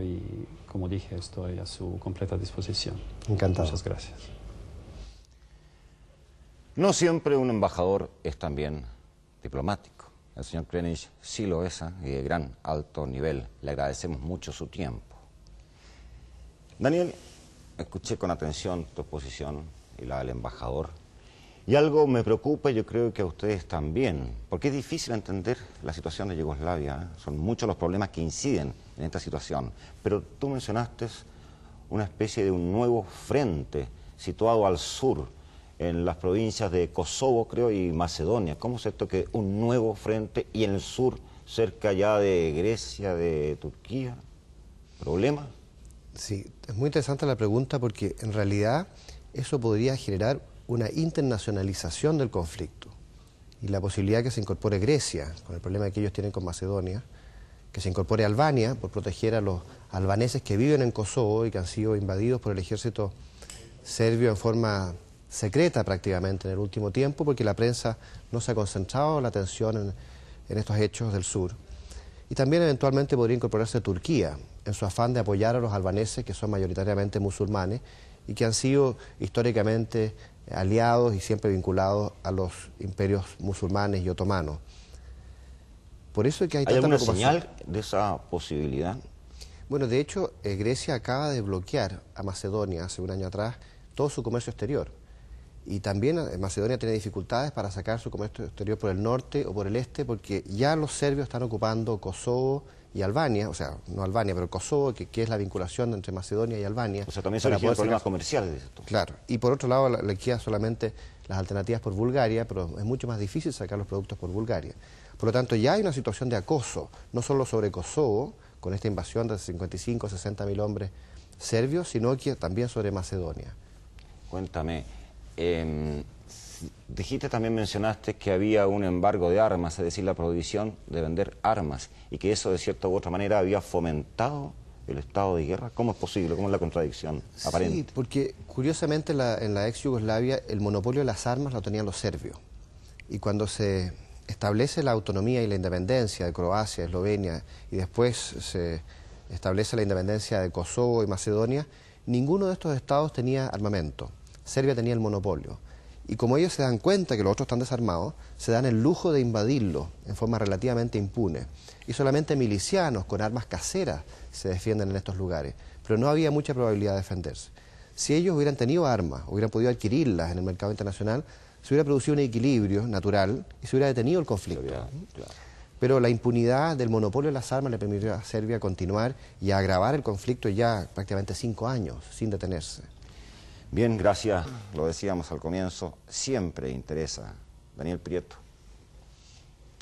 Y como dije, estoy a su completa disposición. Encantado. Muchas gracias. No siempre un embajador es también diplomático. El señor Krenich sí lo es, y de gran alto nivel. Le agradecemos mucho su tiempo. Daniel, escuché con atención tu exposición y la del embajador. Y algo me preocupa, y yo creo que a ustedes también, porque es difícil entender la situación de Yugoslavia. Son muchos los problemas que inciden en esta situación. Pero tú mencionaste una especie de un nuevo frente situado al sur, en las provincias de Kosovo, creo, y Macedonia. ¿Cómo es esto que un nuevo frente y en el sur, cerca ya de Grecia, de Turquía? ¿Problema? Sí, es muy interesante la pregunta porque en realidad eso podría generar una internacionalización del conflicto y la posibilidad que se incorpore Grecia, con el problema que ellos tienen con Macedonia, que se incorpore Albania por proteger a los albaneses que viven en Kosovo y que han sido invadidos por el ejército serbio en forma secreta prácticamente en el último tiempo, porque la prensa no se ha concentrado la atención en estos hechos del sur. Y también eventualmente podría incorporarse Turquía en su afán de apoyar a los albaneses, que son mayoritariamente musulmanes y que han sido históricamente aliados y siempre vinculados a los imperios musulmanes y otomanos. Por eso es que hay tanta alguna preocupación. señal de esa posibilidad? Bueno, de hecho, Grecia acaba de bloquear a Macedonia hace un año atrás todo su comercio exterior. Y también Macedonia tiene dificultades para sacar su comercio exterior por el norte o por el este, porque ya los serbios están ocupando Kosovo y Albania, o sea, no Albania, pero Kosovo, que es la vinculación entre Macedonia y Albania. O sea, también se refieren problemas comerciales, dices tú. Claro, y por otro lado le queda solamente las alternativas por Bulgaria, pero es mucho más difícil sacar los productos por Bulgaria. Por lo tanto, ya hay una situación de acoso, no solo sobre Kosovo, con esta invasión de 55 o 60 mil hombres serbios, sino que también sobre Macedonia. Cuéntame, dijiste, también mencionaste que había un embargo de armas, es decir, la prohibición de vender armas, y que eso de cierta u otra manera había fomentado el estado de guerra. ¿Cómo es posible? ¿Cómo es la contradicción aparente? Sí, porque curiosamente en la ex Yugoslavia el monopolio de las armas lo tenían los serbios. Y cuando se establece la autonomía y la independencia de Croacia, Eslovenia, y después se establece la independencia de Kosovo y Macedonia, ninguno de estos estados tenía armamento. Serbia tenía el monopolio. Y como ellos se dan cuenta que los otros están desarmados, se dan el lujo de invadirlo en forma relativamente impune. Y solamente milicianos con armas caseras se defienden en estos lugares. Pero no había mucha probabilidad de defenderse. Si ellos hubieran tenido armas, hubieran podido adquirirlas en el mercado internacional, se hubiera producido un equilibrio natural y se hubiera detenido el conflicto. Claro. Pero la impunidad del monopolio de las armas le permitió a Serbia continuar y agravar el conflicto ya prácticamente 5 años sin detenerse. Bien, gracias. Lo decíamos al comienzo, siempre interesa. Daniel Prieto,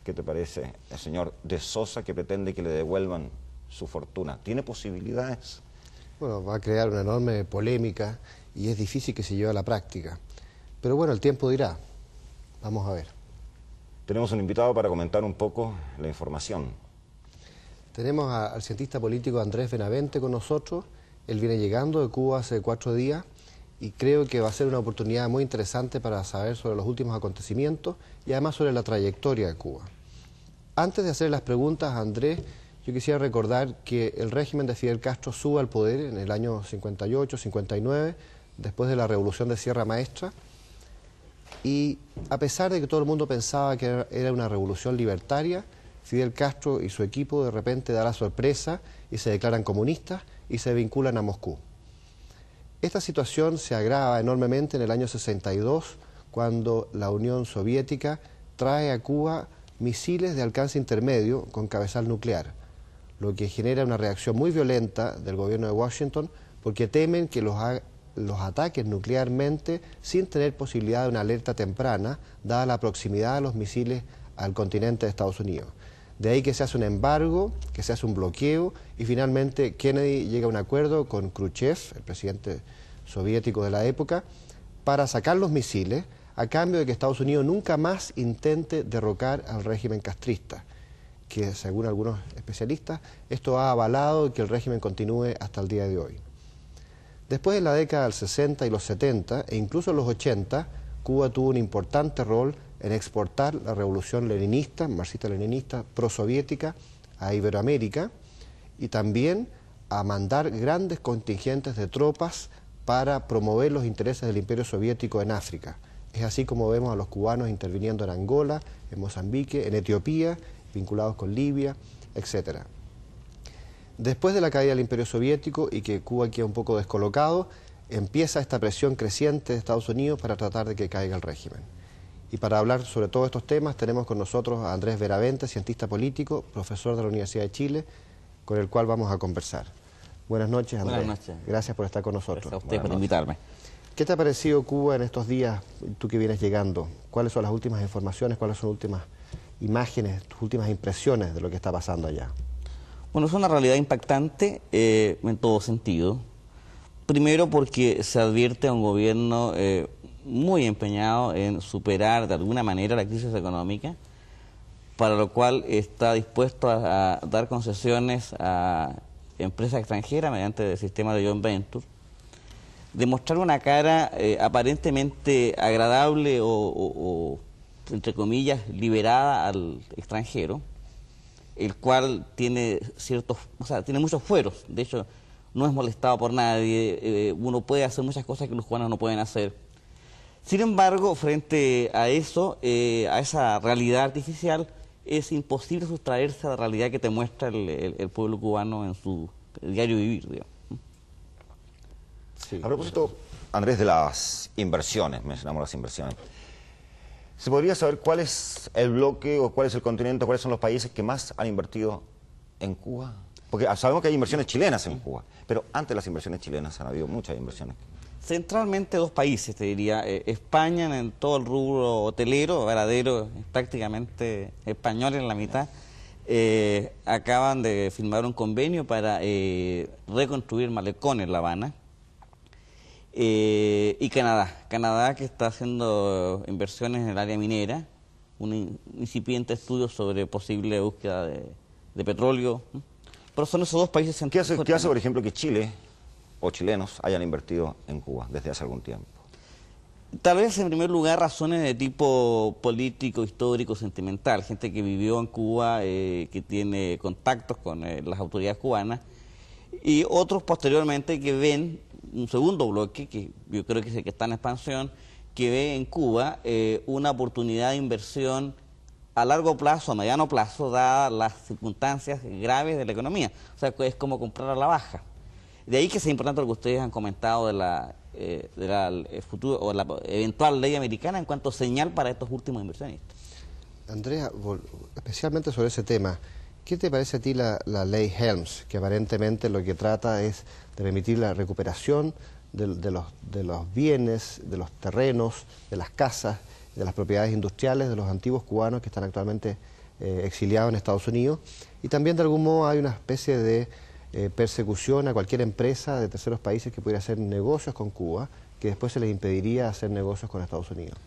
¿qué te parece el señor de Sosa que pretende que le devuelvan su fortuna? ¿Tiene posibilidades? Bueno, va a crear una enorme polémica y es difícil que se lleve a la práctica. Pero bueno, el tiempo dirá. Vamos a ver. Tenemos un invitado para comentar un poco la información. Tenemos al cientista político Andrés Benavente con nosotros. Él viene llegando de Cuba hace 4 días y creo que va a ser una oportunidad muy interesante para saber sobre los últimos acontecimientos y además sobre la trayectoria de Cuba. Antes de hacer las preguntas a Andrés, yo quisiera recordar que el régimen de Fidel Castro sube al poder en el año 58, 59, después de la revolución de Sierra Maestra, y a pesar de que todo el mundo pensaba que era una revolución libertaria, Fidel Castro y su equipo de repente da la sorpresa y se declaran comunistas y se vinculan a Moscú. Esta situación se agrava enormemente en el año 62, cuando la Unión Soviética trae a Cuba misiles de alcance intermedio con cabezal nuclear, lo que genera una reacción muy violenta del gobierno de Washington, porque temen que los ataquen nuclearmente sin tener posibilidad de una alerta temprana, dada la proximidad de los misiles al continente de Estados Unidos. De ahí que se hace un embargo, que se hace un bloqueo, y finalmente Kennedy llega a un acuerdo con Khrushchev, el presidente soviético de la época, para sacar los misiles, a cambio de que Estados Unidos nunca más intente derrocar al régimen castrista, que según algunos especialistas, esto ha avalado que el régimen continúe hasta el día de hoy. Después de la década del 60 y los 70, e incluso en los 80, Cuba tuvo un importante rol en exportar la revolución leninista, marxista-leninista, prosoviética, a Iberoamérica, y también a mandar grandes contingentes de tropas para promover los intereses del Imperio Soviético en África. Es así como vemos a los cubanos interviniendo en Angola, en Mozambique, en Etiopía, vinculados con Libia, etc. Después de la caída del Imperio Soviético y que Cuba queda un poco descolocado, empieza esta presión creciente de Estados Unidos para tratar de que caiga el régimen. Y para hablar sobre todos estos temas tenemos con nosotros a Andrés Veravente, cientista político, profesor de la Universidad de Chile, con el cual vamos a conversar. Buenas noches, Andrés. Buenas noches. Gracias por estar con nosotros. Gracias a usted por invitarme. ¿Qué te ha parecido Cuba en estos días, tú que vienes llegando? ¿Cuáles son las últimas informaciones, cuáles son las últimas imágenes, tus últimas impresiones de lo que está pasando allá? Bueno, es una realidad impactante en todo sentido. Primero porque se advierte a un gobierno muy empeñado en superar de alguna manera la crisis económica, para lo cual está dispuesto a dar concesiones a empresas extranjeras mediante el sistema de joint venture, demostrar una cara aparentemente agradable o, entre comillas, liberada al extranjero, el cual tiene tiene muchos fueros. De hecho, no es molestado por nadie, uno puede hacer muchas cosas que los cubanos no pueden hacer. Sin embargo, frente a eso, a esa realidad artificial, es imposible sustraerse a la realidad que te muestra el pueblo cubano en su diario vivir, digamos. Sí. A propósito, Andrés, de las inversiones, mencionamos las inversiones. ¿Se podría saber cuál es el bloque o cuál es el continente, cuáles son los países que más han invertido en Cuba? Porque sabemos que hay inversiones chilenas en Cuba, pero antes de las inversiones chilenas han habido muchas inversiones. Centralmente dos países, te diría. España en todo el rubro hotelero, Varadero es prácticamente español en la mitad. Acaban de firmar un convenio para reconstruir malecones en La Habana. Y Canadá que está haciendo inversiones en el área minera, un incipiente estudio sobre posible búsqueda de petróleo. Pero son esos dos países centrales. ¿Qué hace, por ejemplo, que Chile o chilenos hayan invertido en Cuba desde hace algún tiempo? Tal vez, en primer lugar, razones de tipo político, histórico, sentimental. Gente que vivió en Cuba, que tiene contactos con las autoridades cubanas. Y otros, posteriormente, que ven un segundo bloque, que yo creo que es el que está en expansión, que ve en Cuba una oportunidad de inversión a largo plazo, a mediano plazo, dadas las circunstancias graves de la economía. O sea, es como comprar a la baja. De ahí que es importante lo que ustedes han comentado de la futuro o la eventual ley americana en cuanto a señal para estos últimos inversionistas. Andrea, especialmente sobre ese tema, ¿qué te parece a ti la ley Helms, que aparentemente lo que trata es de permitir la recuperación de los bienes, de los terrenos, de las casas, de las propiedades industriales de los antiguos cubanos que están actualmente exiliados en Estados Unidos? Y también de algún modo hay una especie de persecución a cualquier empresa de terceros países que pudiera hacer negocios con Cuba, que después se les impediría hacer negocios con Estados Unidos.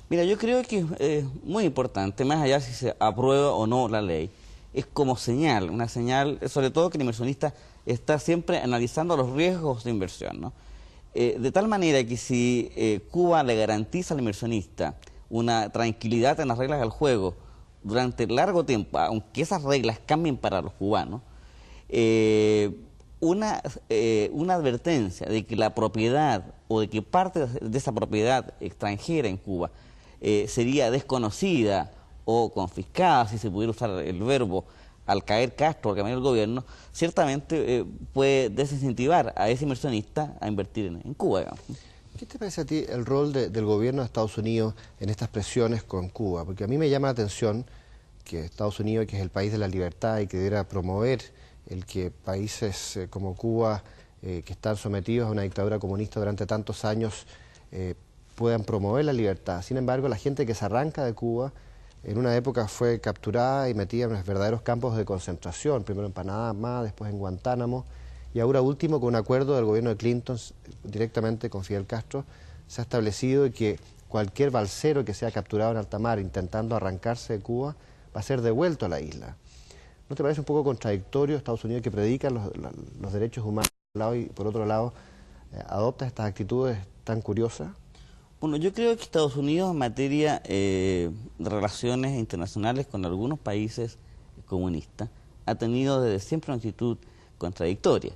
Mira, yo creo que es muy importante, más allá si se aprueba o no la ley, es como señal, una señal, sobre todo que el inversionista está siempre analizando los riesgos de inversión, ¿no? De tal manera que si Cuba le garantiza al inversionista una tranquilidad en las reglas del juego durante largo tiempo, aunque esas reglas cambien para los cubanos, una advertencia de que la propiedad o de que parte de esa propiedad extranjera en Cuba sería desconocida o confiscada, si se pudiera usar el verbo, al caer Castro, al cambiar el gobierno, ciertamente puede desincentivar a ese inversionista a invertir en Cuba, digamos. ¿Qué te parece a ti el rol del gobierno de Estados Unidos en estas presiones con Cuba? Porque a mí me llama la atención que Estados Unidos, que es el país de la libertad y que debiera promover el que países como Cuba, que están sometidos a una dictadura comunista durante tantos años, puedan promover la libertad. Sin embargo, la gente que se arranca de Cuba, en una época fue capturada y metida en los verdaderos campos de concentración, primero en Panamá, después en Guantánamo, y ahora último, con un acuerdo del gobierno de Clinton, directamente con Fidel Castro, se ha establecido que cualquier balsero que sea capturado en alta mar intentando arrancarse de Cuba va a ser devuelto a la isla. ¿No te parece un poco contradictorio Estados Unidos, que predica los derechos humanos por un lado y por otro lado adopta estas actitudes tan curiosas? Bueno, yo creo que Estados Unidos en materia de relaciones internacionales con algunos países comunistas ha tenido desde siempre una actitud contradictoria.